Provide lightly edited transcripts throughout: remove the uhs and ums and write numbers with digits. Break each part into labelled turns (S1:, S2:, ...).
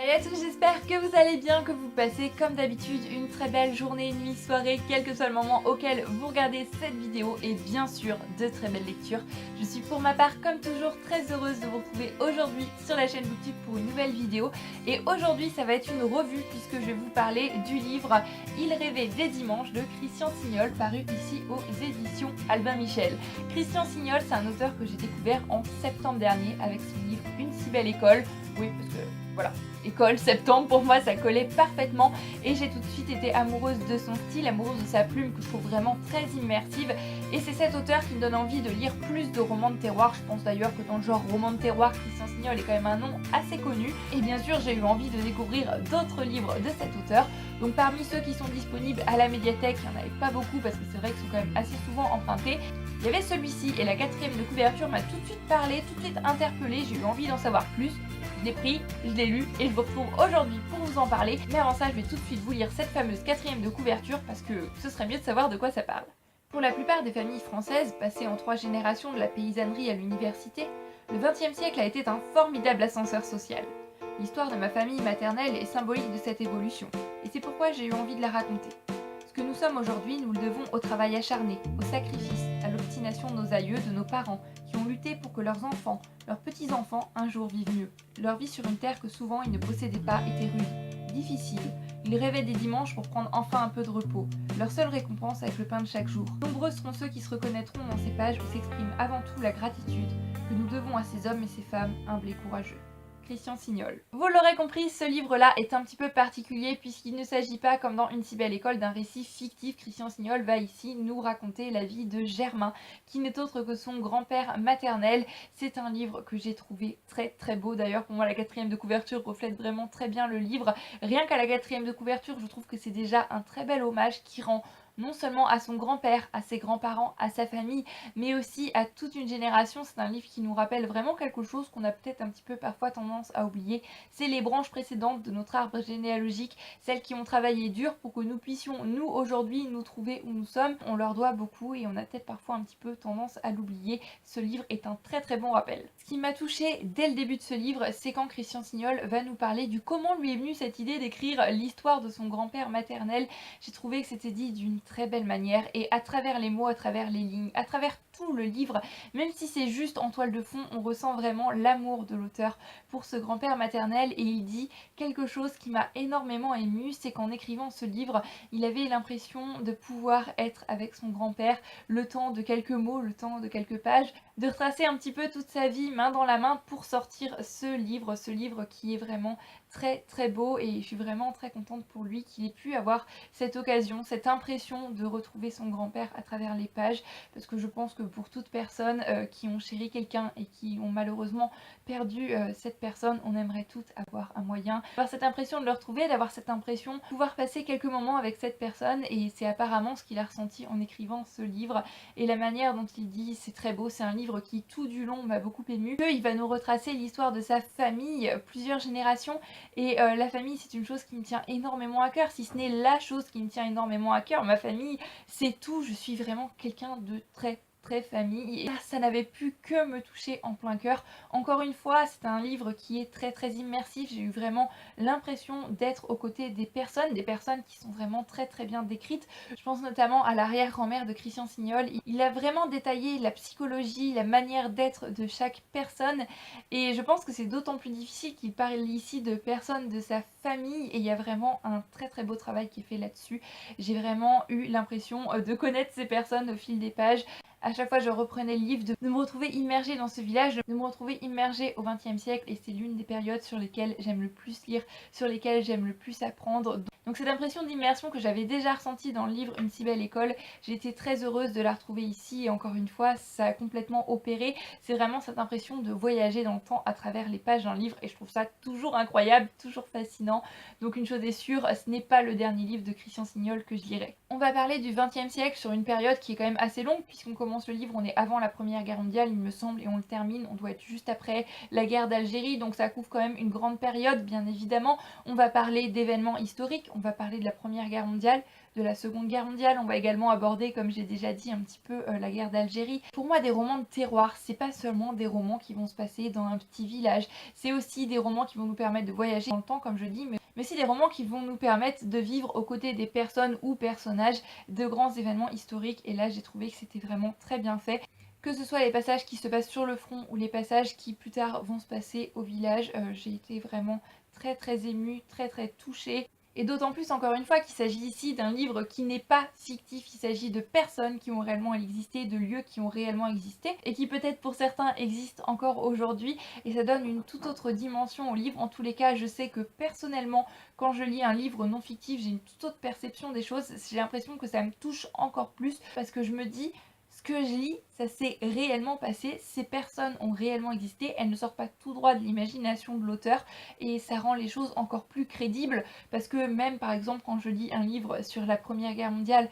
S1: Salut à tous, j'espère que vous allez bien, que vous passez comme d'habitude une très belle journée, nuit, soirée, quel que soit le moment auquel vous regardez cette vidéo et bien sûr de très belles lectures. Je suis pour ma part comme toujours très heureuse de vous retrouver aujourd'hui sur la chaîne Booktube pour une nouvelle vidéo et aujourd'hui ça va être une revue puisque je vais vous parler du livre Il rêvait des dimanches de Christian Signol paru ici aux éditions Albin Michel. Christian Signol, c'est un auteur que j'ai découvert en septembre dernier avec son livre Une si belle école. Oui, parce que voilà, école, septembre, pour moi ça collait parfaitement et j'ai tout de suite été amoureuse de son style, amoureuse de sa plume que je trouve vraiment très immersive et c'est cet auteur qui me donne envie de lire plus de romans de terroir. Je pense d'ailleurs que dans le genre roman de terroir, Christian Signol est quand même un nom assez connu et bien sûr j'ai eu envie de découvrir d'autres livres de cet auteur. Donc parmi ceux qui sont disponibles à la médiathèque, il n'y en avait pas beaucoup parce que c'est vrai qu'ils sont quand même assez souvent empruntés. Il y avait celui-ci et la quatrième de couverture m'a tout de suite parlé, tout de suite interpellée, j'ai eu envie d'en savoir plus. Je l'ai pris, je l'ai lu et je vous retrouve aujourd'hui pour vous en parler. Mais avant ça, je vais tout de suite vous lire cette fameuse quatrième de couverture parce que ce serait mieux de savoir de quoi ça parle. Pour la plupart des familles françaises, passées en 3 générations de la paysannerie à l'université, le XXe siècle a été un formidable ascenseur social. L'histoire de ma famille maternelle est symbolique de cette évolution et c'est pourquoi j'ai eu envie de la raconter. Ce que nous sommes aujourd'hui, nous le devons au travail acharné, au sacrifice, à l'obstination de nos aïeux, de nos parents, qui ont lutté pour que leurs enfants, leurs petits-enfants, un jour vivent mieux. Leur vie sur une terre que souvent ils ne possédaient pas était rude, difficile. Ils rêvaient des dimanches pour prendre enfin un peu de repos, leur seule récompense avec le pain de chaque jour. Nombreux seront ceux qui se reconnaîtront dans ces pages où s'exprime avant tout la gratitude que nous devons à ces hommes et ces femmes humbles et courageux. Christian Signol. Vous l'aurez compris, ce livre-là est un petit peu particulier puisqu'il ne s'agit pas, comme dans Une si belle école, d'un récit fictif. Christian Signol va ici nous raconter la vie de Germain, qui n'est autre que son grand-père maternel. C'est un livre que j'ai trouvé très très beau. D'ailleurs, pour moi, la quatrième de couverture reflète vraiment très bien le livre. Rien qu'à la quatrième de couverture, je trouve que c'est déjà un très bel hommage qui rend non seulement à son grand-père, à ses grands-parents, à sa famille, mais aussi à toute une génération. C'est un livre qui nous rappelle vraiment quelque chose qu'on a peut-être un petit peu parfois tendance à oublier. C'est les branches précédentes de notre arbre généalogique, celles qui ont travaillé dur pour que nous puissions, nous, aujourd'hui, nous trouver où nous sommes. On leur doit beaucoup et on a peut-être parfois un petit peu tendance à l'oublier. Ce livre est un très très bon rappel. Ce qui m'a touchée dès le début de ce livre, c'est quand Christian Signol va nous parler du comment lui est venue cette idée d'écrire l'histoire de son grand-père maternel. J'ai trouvé que c'était dit d'une très belle manière et à travers les mots, à travers les lignes, à travers tout le livre, même si c'est juste en toile de fond, on ressent vraiment l'amour de l'auteur pour ce grand-père maternel et il dit quelque chose qui m'a énormément émue, c'est qu'en écrivant ce livre, il avait l'impression de pouvoir être avec son grand-père le temps de quelques mots, le temps de quelques pages, de retracer un petit peu toute sa vie main dans la main pour sortir ce livre qui est vraiment très très beau et je suis vraiment très contente pour lui qu'il ait pu avoir cette occasion, cette impression de retrouver son grand-père à travers les pages parce que je pense que pour toute personne qui ont chéri quelqu'un et qui ont malheureusement perdu cette personne, on aimerait toutes avoir un moyen d'avoir cette impression de le retrouver, d'avoir cette impression de pouvoir passer quelques moments avec cette personne et c'est apparemment ce qu'il a ressenti en écrivant ce livre et la manière dont il dit c'est très beau, c'est un livre qui tout du long m'a beaucoup émue. Il va nous retracer l'histoire de sa famille, plusieurs générations et la famille c'est une chose qui me tient énormément à cœur, si ce n'est la chose qui me tient énormément à cœur. Ma famille c'est tout, je suis vraiment quelqu'un de très famille et ça n'avait pu que me toucher en plein cœur. Encore une fois, c'est un livre qui est très immersif, j'ai eu vraiment l'impression d'être aux côtés des personnes qui sont vraiment très bien décrites. Je pense notamment à l'arrière-grand-mère de Christian Signol. Il a vraiment détaillé la psychologie, la manière d'être de chaque personne et je pense que c'est d'autant plus difficile qu'il parle ici de personnes de sa famille et il y a vraiment un très beau travail qui est fait là-dessus. J'ai vraiment eu l'impression de connaître ces personnes au fil des pages. À chaque fois je reprenais le livre, de me retrouver immergée dans ce village, de me retrouver immergée au XXe siècle et c'est l'une des périodes sur lesquelles j'aime le plus lire, sur lesquelles j'aime le plus apprendre. Donc cette impression d'immersion que j'avais déjà ressentie dans le livre Une si belle école, j'ai été très heureuse de la retrouver ici et encore une fois ça a complètement opéré. C'est vraiment cette impression de voyager dans le temps à travers les pages d'un livre et je trouve ça toujours incroyable, toujours fascinant. Donc une chose est sûre, ce n'est pas le dernier livre de Christian Signol que je lirai. On va parler du XXe siècle sur une période qui est quand même assez longue puisqu'on commence le livre, on est avant la Première Guerre mondiale il me semble et on le termine, on doit être juste après la guerre d'Algérie donc ça couvre quand même une grande période bien évidemment. On va parler d'événements historiques, on va parler de la Première Guerre mondiale, de la Seconde Guerre mondiale, on va également aborder, comme j'ai déjà dit, un petit peu la guerre d'Algérie. Pour moi, des romans de terroir, c'est pas seulement des romans qui vont se passer dans un petit village, c'est aussi des romans qui vont nous permettre de voyager dans le temps, comme je dis, mais aussi des romans qui vont nous permettre de vivre aux côtés des personnes ou personnages de grands événements historiques. Et là, j'ai trouvé que c'était vraiment très bien fait. Que ce soit les passages qui se passent sur le front ou les passages qui plus tard vont se passer au village, j'ai été vraiment très émue, très touchée. Et d'autant plus, encore une fois, qu'il s'agit ici d'un livre qui n'est pas fictif, il s'agit de personnes qui ont réellement existé, de lieux qui ont réellement existé, et qui peut-être pour certains existent encore aujourd'hui, et ça donne une toute autre dimension au livre. En tous les cas, je sais que personnellement, quand je lis un livre non fictif, j'ai une toute autre perception des choses, j'ai l'impression que ça me touche encore plus, parce que je me dis, ce que je lis, ça s'est réellement passé, ces personnes ont réellement existé, elles ne sortent pas tout droit de l'imagination de l'auteur et ça rend les choses encore plus crédibles parce que même par exemple quand je lis un livre sur la Première Guerre mondiale,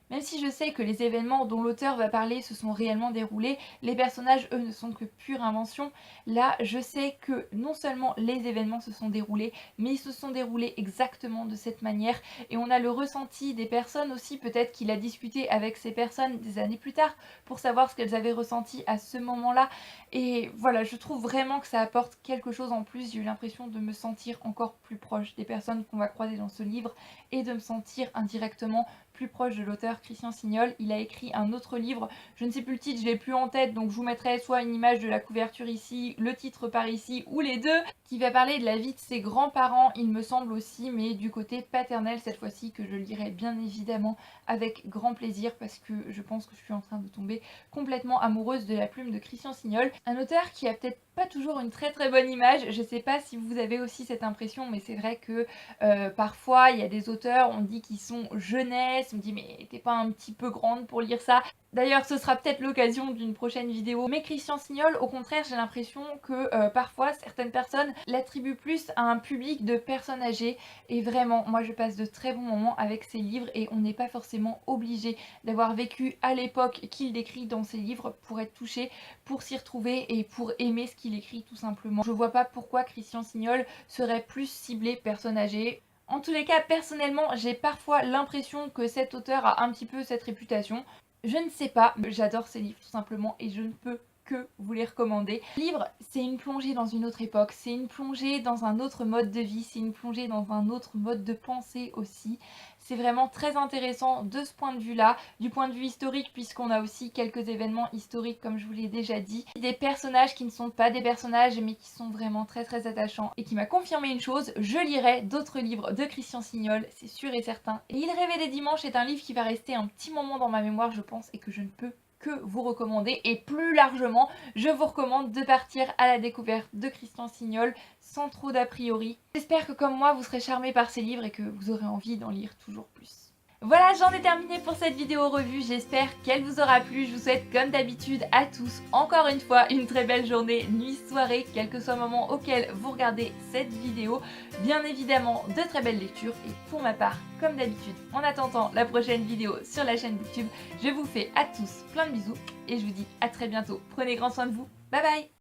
S1: même si je sais que les événements dont l'auteur va parler se sont réellement déroulés, les personnages, eux, ne sont que pure invention. Là, je sais que non seulement les événements se sont déroulés, mais ils se sont déroulés exactement de cette manière. Et on a le ressenti des personnes aussi, peut-être qu'il a discuté avec ces personnes des années plus tard pour savoir ce qu'elles avaient ressenti à ce moment-là. Et voilà, je trouve vraiment que ça apporte quelque chose en plus. J'ai eu l'impression de me sentir encore plus proche des personnes qu'on va croiser dans ce livre et de me sentir indirectement plus proche de l'auteur Christian Signol. Il a écrit un autre livre, je ne sais plus le titre, je l'ai plus en tête, donc je vous mettrai soit une image de la couverture ici, le titre par ici, ou les deux, qui va parler de la vie de ses grands-parents, il me semble aussi, mais du côté paternel cette fois-ci, que je lirai bien évidemment avec grand plaisir, parce que je pense que je suis en train de tomber complètement amoureuse de la plume de Christian Signol. Un auteur qui a peut-être pas toujours une très bonne image, je sais pas si vous avez aussi cette impression, mais c'est vrai que parfois il y a des auteurs, on dit qu'ils sont jeunesse, on me dit mais t'es pas un petit peu grande pour lire ça? D'ailleurs ce sera peut-être l'occasion d'une prochaine vidéo, mais Christian Signol au contraire j'ai l'impression que parfois certaines personnes l'attribuent plus à un public de personnes âgées et vraiment moi je passe de très bons moments avec ses livres et on n'est pas forcément obligé d'avoir vécu à l'époque qu'il décrit dans ses livres pour être touché, pour s'y retrouver et pour aimer ce qu'il écrit tout simplement. Je vois pas pourquoi Christian Signol serait plus ciblé personnes âgées. En tous les cas, personnellement, j'ai parfois l'impression que cet auteur a un petit peu cette réputation. Je ne sais pas, j'adore ces livres tout simplement et je ne peux que vous les recommander. Le livre, c'est une plongée dans une autre époque, c'est une plongée dans un autre mode de vie, c'est une plongée dans un autre mode de pensée aussi. C'est vraiment très intéressant de ce point de vue-là, du point de vue historique puisqu'on a aussi quelques événements historiques comme je vous l'ai déjà dit. Des personnages qui ne sont pas des personnages mais qui sont vraiment très attachants et qui m'a confirmé une chose, je lirai d'autres livres de Christian Signol, c'est sûr et certain. Et Il rêvait des dimanches est un livre qui va rester un petit moment dans ma mémoire je pense et que je ne peux que vous recommander et plus largement je vous recommande de partir à la découverte de Christian Signol sans trop d'a priori. J'espère que comme moi vous serez charmés par ces livres et que vous aurez envie d'en lire toujours plus. Voilà, j'en ai terminé pour cette vidéo revue, j'espère qu'elle vous aura plu. Je vous souhaite comme d'habitude à tous, encore une fois, une très belle journée, nuit, soirée, quel que soit le moment auquel vous regardez cette vidéo. Bien évidemment, de très belles lectures et pour ma part, comme d'habitude, en attendant la prochaine vidéo sur la chaîne YouTube, je vous fais à tous plein de bisous et je vous dis à très bientôt. Prenez grand soin de vous, bye bye!